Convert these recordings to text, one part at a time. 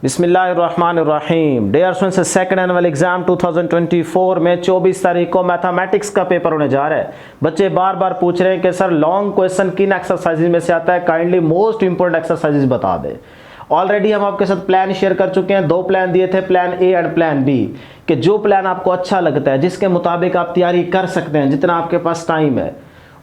बिस्मिल्लाहिर्रहमानिर्रहीम। Dear students, second annual exam 2024 में 24 तारीख को मैथमेटिक्स का पेपर होने जा रहा है। बच्चे बार बार पूछ रहे हैं कि सर लॉन्ग क्वेश्चन किन एक्सरसाइजेज में से आता है, काइंडली मोस्ट इंपॉर्टेंट एक्सरसाइजेज बता दें। ऑलरेडी हम आपके साथ प्लान शेयर कर चुके हैं, 2 प्लान दिए थे, plan A and plan B, कि जो प्लान आपको अच्छा लगता है, जिसके मुताबिक आप तैयारी कर सकते हैं, जितना आपके पास टाइम है,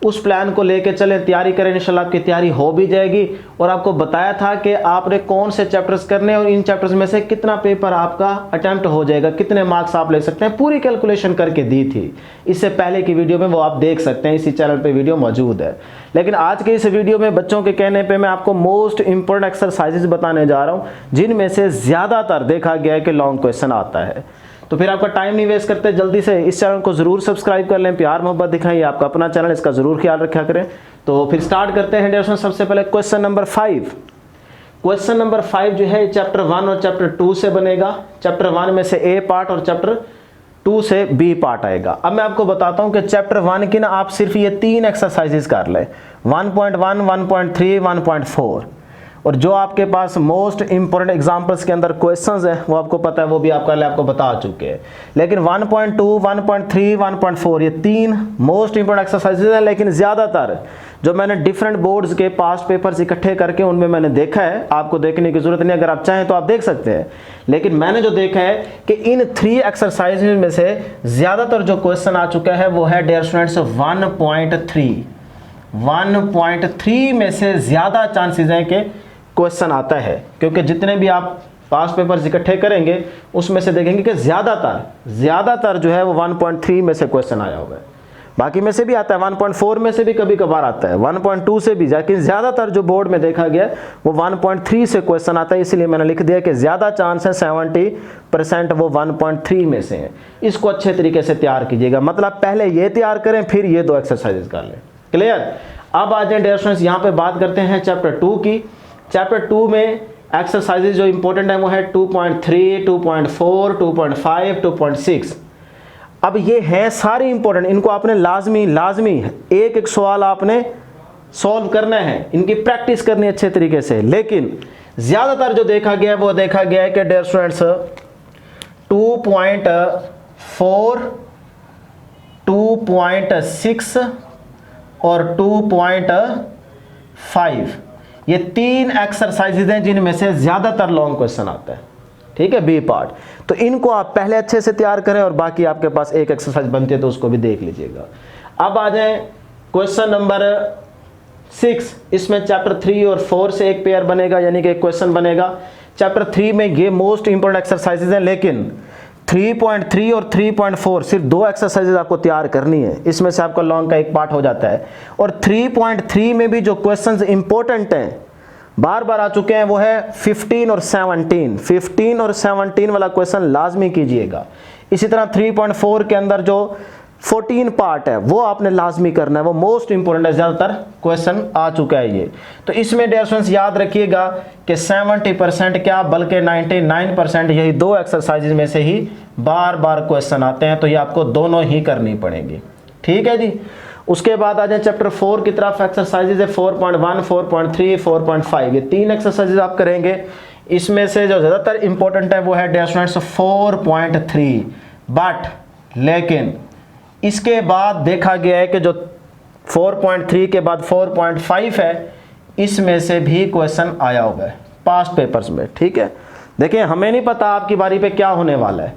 उस प्लान को लेके चलें, तैयारी करें, इंशाल्लाह आपकी तैयारी हो भी जाएगी। और आपको बताया था कि आपने कौन से चैप्टर्स करने और इन चैप्टर्स में से कितना पेपर आपका अटेम्प्ट हो जाएगा, कितने मार्क्स आप ले सकते हैं, पूरी कैलकुलेशन करके दी थी। इससे पहले की वीडियो में वो आप देख सकते हैं, इसी चैनल पे वीडियो मौजूद है। लेकिन आज के इस वीडियो में बच्चों के कहने पे मैं आपको मोस्ट इंपॉर्टेंट एक्सरसाइजेज बताने जा रहा हूँ, जिनमें से ज़्यादातर देखा गया है कि लॉन्ग क्वेश्चन आता है। तो फिर आपका टाइम नहीं वेस्ट करते, जल्दी से इस चैनल को जरूर सब्सक्राइब कर लें, प्यार मोहब्बत दिखाइए, आपका अपना चैनल, इसका जरूर ख्याल रखा करें। तो फिर स्टार्ट करते हैं डियर स्टूडेंट्स। सबसे पहले क्वेश्चन नंबर 5। क्वेश्चन नंबर 5 जो है चैप्टर 1 और चैप्टर 2 से बनेगा। चैप्टर 1 में से ए पार्ट और चैप्टर 2 से बी पार्ट आएगा। अब मैं आपको बताता हूं कि चैप्टर 1 की ना आप सिर्फ ये 3 एक्सरसाइजेज कर लें, 1.1, 1.3, 1.4। और जो आपके पास मोस्ट इंपॉर्टेंट एग्जांपल्स के अंदर क्वेश्चंस हैं वो आपको पता है, वो भी आपको बता चुके हैं। लेकिन 1.2, 1.3, 1.4 ये 3 मोस्ट इंपॉर्टेंट एक्सरसाइजेज हैं। लेकिन ज़्यादातर जो मैंने डिफरेंट बोर्ड्स के पास्ट पेपर्स इकट्ठे करके उनमें मैंने देखा है, आपको देखने की जरूरत नहीं, अगर आप चाहें तो आप देख सकते हैं। लेकिन मैंने जो देखा है कि इन 3 एक्सरसाइजेज में से ज़्यादातर जो क्वेश्चन आ चुका है वो है डियर स्टूडेंट्स 1.3 में से ज़्यादा चांसेस हैं कि क्वेश्चन आता है, क्योंकि जितने भी आप पास पेपर्स इकट्ठे करेंगे उसमें से देखेंगे कि ज़्यादातर जो है वो 1.3 में से क्वेश्चन आया हुआ है। बाकी में से भी आता है, 1.4 में से भी कभी कभार आता है, 1.2 से भी, लेकिन ज़्यादातर जो बोर्ड में देखा गया वो 1.3 से क्वेश्चन आता है। इसलिए मैंने लिख दिया कि ज़्यादा चांस है 70% वो 1.3 में से हैं। इसको अच्छे तरीके से तैयार कीजिएगा, मतलब पहले ये तैयार करें फिर ये 2 एक्सरसाइजेज कर लें। क्लियर? अब आ जाए डियर स्टूडेंट्स, यहाँ पे बात करते हैं चैप्टर 2 की। चैप्टर 2 में एक्सरसाइजेज जो इंपॉर्टेंट है वो है 2.3, 2.4, 2.5, 2.6। अब ये हैं सारे इंपॉर्टेंट, इनको आपने लाजमी एक एक सवाल आपने सॉल्व करना है, इनकी प्रैक्टिस करनी है अच्छे तरीके से। लेकिन ज़्यादातर जो देखा गया है वो देखा गया है कि डियर स्टूडेंट्स 2.4, 2.6 और 2.5 ये 3 एक्सरसाइजेज हैं जिनमें से ज़्यादातर लॉन्ग क्वेश्चन आता है। ठीक है, बी पार्ट। तो इनको आप पहले अच्छे से तैयार करें और बाकी आपके पास एक एक्सरसाइज बनती है तो उसको भी देख लीजिएगा। अब आ जाए क्वेश्चन नंबर 6। इसमें चैप्टर 3 और 4 से एक पेयर बनेगा, यानी कि एक क्वेश्चन बनेगा। चैप्टर 3 में ये मोस्ट इंपॉर्टेंट एक्सरसाइजेज हैं, लेकिन 3.3 और 3.4 सिर्फ 2 एक्सरसाइजेज आपको तैयार करनी है, इसमें से आपका लॉन्ग का एक पार्ट हो जाता है। और 3.3 में भी जो क्वेश्चंस इंपॉर्टेंट हैं, बार बार आ चुके हैं, वो है 15 और 17 वाला क्वेश्चन लाजमी कीजिएगा। इसी तरह 3.4 के अंदर जो 14 पार्ट है वो आपने लाजमी करना है, वो मोस्ट इंपॉर्टेंट है, ज़्यादातर क्वेश्चन आ चुका है ये। तो इसमें डियर स्टूडेंट्स याद रखिएगा कि 70% क्या बल्कि 99% यही 2 एक्सरसाइजेज में से ही बार बार क्वेश्चन आते हैं, तो ये आपको दोनों ही करनी पड़ेंगी। ठीक है जी। उसके बाद आ जाए चैप्टर 4 की तरफ। एक्सरसाइजेज है 4.1, 4.3, 4.5 ये 3 एक्सरसाइजेज आप करेंगे। इसमें से जो ज़्यादातर इंपॉर्टेंट है वो है डियर स्टूडेंट्स 4.3, बट लेकिन इसके बाद देखा गया है कि जो 4.3 के बाद 4.5 है, इसमें से भी क्वेश्चन आया हुआ है पास्ट पेपर्स में। ठीक है, देखिए हमें नहीं पता आपकी बारी पे क्या होने वाला है।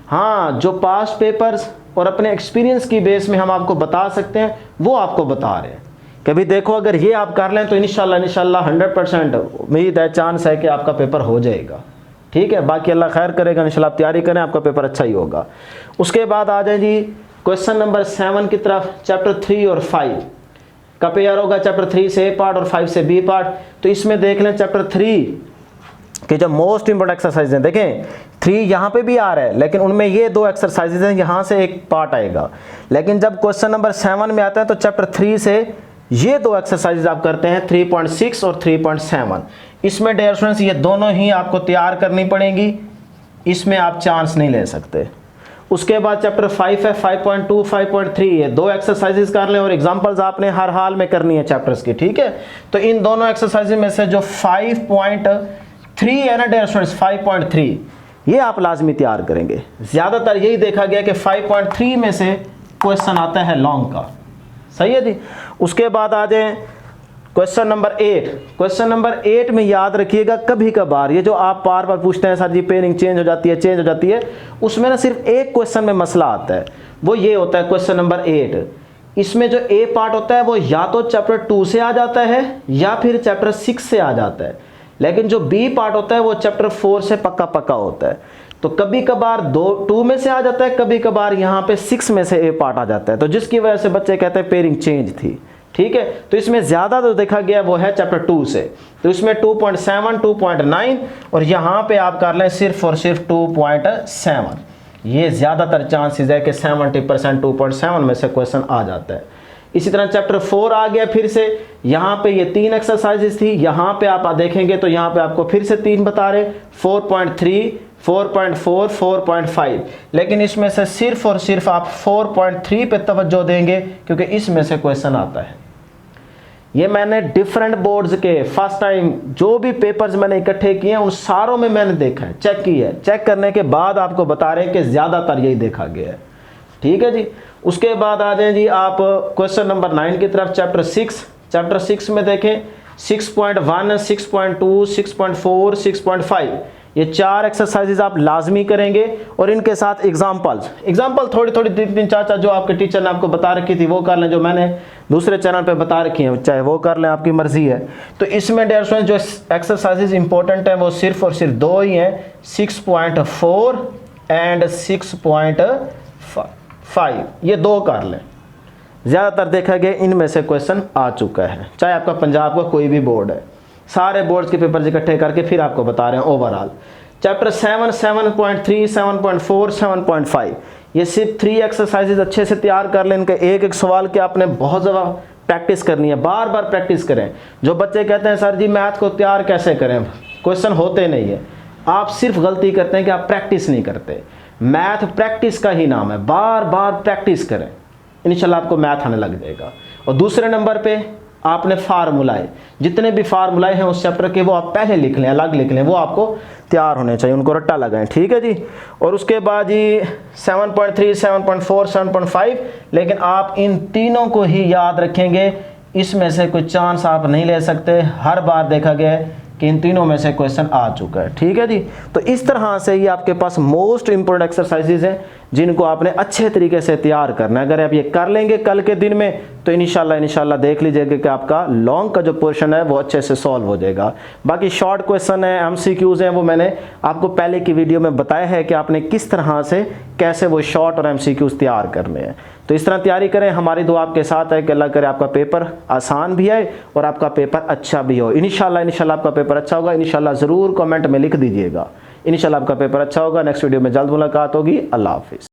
हाँ, जो पास्ट पेपर्स और अपने एक्सपीरियंस की बेस में हम आपको बता सकते हैं वो आपको बता रहे हैं। कभी देखो अगर ये आप कर लें तो इंशाल्लाह 100% उम्मीद है, चांस है कि आपका पेपर हो जाएगा। ठीक है, बाकी अल्लाह खैर करेगा, इंशाल्लाह आप तैयारी करें, आपका पेपर अच्छा ही होगा। उसके बाद आ जाए जी क्वेश्चन नंबर 7 की तरफ। चैप्टर 3 और 5 का पेयर होगा, चैप्टर 3 से ए पार्ट और 5 से बी पार्ट। तो इसमें देख लें चैप्टर 3 के जो मोस्ट इंपॉर्टेंट एक्सरसाइज हैं, देखें 3 यहाँ पे भी आ रहा है, लेकिन उनमें ये 2 एक्सरसाइजेज हैं, यहाँ से एक पार्ट आएगा। लेकिन जब क्वेश्चन नंबर 7 में आता है तो चैप्टर 3 से ये 2 एक्सरसाइजेज आप करते हैं, 3.6 और 3.7। इसमें डियर स्टूडेंट्स ये दोनों ही आपको तैयार करनी पड़ेंगी, इसमें आप चांस नहीं ले सकते। उसके बाद चैप्टर 5 है 5.2, 5.3 ये 2 एक्सरसाइजेज कर लें और एग्जांपल्स आपने हर हाल में करनी है चैप्टर्स की। ठीक है, तो इन दोनों एक्सरसाइजेज में से जो 3 है ना डियर स्टूडेंट्स, 5.3, ये आप लाजमी तैयार करेंगे। ज़्यादातर यही देखा गया कि 5.3 में से क्वेश्चन आता है लॉन्ग का, सही है जी। उसके बाद आ जाए क्वेश्चन नंबर 8। क्वेश्चन नंबर 8 में याद रखिएगा कभी कभार ये जो आप बार बार पूछते हैं सर जी पेयरिंग चेंज हो जाती है, उसमें ना सिर्फ एक क्वेश्चन में मसला आता है, वो ये होता है क्वेश्चन नंबर 8। इसमें जो ए पार्ट होता है वो या तो चैप्टर 2 से आ जाता है या फिर चैप्टर 6 से आ जाता है, लेकिन जो बी पार्ट होता है वो चैप्टर 4 से पक्का होता है। तो कभी कभार 2 में से आ जाता है, कभी कभार यहाँ पे 6 में से ए पार्ट आ जाता है, तो जिसकी वजह से बच्चे कहते हैं पेयरिंग चेंज थी, ठीक है। तो इसमें ज़्यादा जो देखा गया वो है चैप्टर 2 से, तो इसमें 2.7, 2.9 और यहाँ पे आप कर लें सिर्फ और सिर्फ 2.7। ये ज़्यादातर चांसेस है कि 70% 2.7 में से क्वेश्चन आ जाता है। इसी तरह चैप्टर 4 आ गया फिर से, यहाँ पे ये 3 एक्सरसाइजेस थी, यहाँ पे आप देखेंगे तो यहाँ पे आपको फिर से 3 बता रहे, 4.3, 4.4, 4.5, लेकिन इसमें से सिर्फ और सिर्फ आप 4.3 पे तवज्जो देंगे क्योंकि इसमें से क्वेश्चन आता है। ये मैंने डिफरेंट बोर्ड्स के फर्स्ट टाइम जो भी पेपर्स मैंने इकट्ठे किए हैं उन सारों में मैंने देखा है, चेक किया है, चेक करने के बाद आपको बता रहे हैं कि ज़्यादातर यही देखा गया है, ठीक है जी। उसके बाद आ जाए जी आप क्वेश्चन नंबर 9 की तरफ, चैप्टर 6। चैप्टर 6 में देखें 6.1, 6.2, 6.4, 6.5, ये 4 एक्सरसाइजेज आप लाजमी करेंगे और इनके साथ एग्जाम्पल थोड़ी 3-4 जो आपके टीचर ने आपको बता रखी थी वो कर लें, जो मैंने दूसरे चैनल पे बता रखी हैं चाहे वो कर लें, आपकी मर्जी है। तो इसमें डियर स्टूडेंट्स जो एक्सरसाइजेज इंपॉर्टेंट हैं वो सिर्फ और सिर्फ 2 ही हैं, 6.4 एंड 6.5, ये 2 कर लें। ज़्यादातर देखा गया इनमें से क्वेश्चन आ चुका है, चाहे आपका पंजाब का कोई भी बोर्ड है, सारे बोर्ड्स के पेपर इकट्ठे करके फिर आपको बता रहे हैं ओवरऑल। चैप्टर 7, 7.3, 7.4, 7.5, ये सिर्फ 3 एक्सरसाइजेज अच्छे से तैयार कर लें। इनके एक सवाल के आपने बहुत ज़्यादा प्रैक्टिस करनी है, बार बार प्रैक्टिस करें। जो बच्चे कहते हैं सर जी मैथ को तैयार कैसे करें, क्वेश्चन होते नहीं है, आप सिर्फ गलती करते हैं कि आप प्रैक्टिस नहीं करते। मैथ प्रैक्टिस का ही नाम है, बार बार प्रैक्टिस करें, इंशाल्लाह आपको मैथ आने लग जाएगा। और दूसरे नंबर पे आपने फार्मूलाए, जितने भी फार्मूलाए हैं उस चैप्टर के वो आप पहले लिख लें, अलग लिख लें, वो आपको तैयार होने चाहिए, उनको रट्टा लगाएं, ठीक है जी। और उसके बाद जी 7.3, 7.4, 7.5, लेकिन आप इन तीनों को ही याद रखेंगे, इसमें से कोई चांस आप नहीं ले सकते। हर बार देखा गया है कि इन तीनों में से क्वेश्चन आ चुका है, ठीक है जी। तो इस तरह से ये आपके पास मोस्ट इंपॉर्टेंट एक्सरसाइजेज हैं जिनको आपने अच्छे तरीके से तैयार करना है। अगर आप ये कर लेंगे कल के दिन में तो इंशाल्लाह देख लीजिएगा कि आपका लॉन्ग का जो पोर्शन है वो अच्छे से सॉल्व हो जाएगा। बाकी शॉर्ट क्वेश्चन है, एमसीक्यूज हैं, वो मैंने आपको पहले की वीडियो में बताया है कि आपने किस तरह से कैसे वो शॉर्ट और एमसीक्यूज तैयार करने हैं। तो इस तरह तैयारी करें, हमारी दुआ आपके साथ है कि अल्लाह करे आपका पेपर आसान भी आए और आपका पेपर अच्छा भी हो। इंशाल्लाह आपका पेपर अच्छा होगा, इंशाल्लाह ज़रूर कमेंट में लिख दीजिएगा, इंशाल्लाह आपका पेपर अच्छा होगा। नेक्स्ट वीडियो में जल्द मुलाकात होगी। अल्लाह हाफिज़।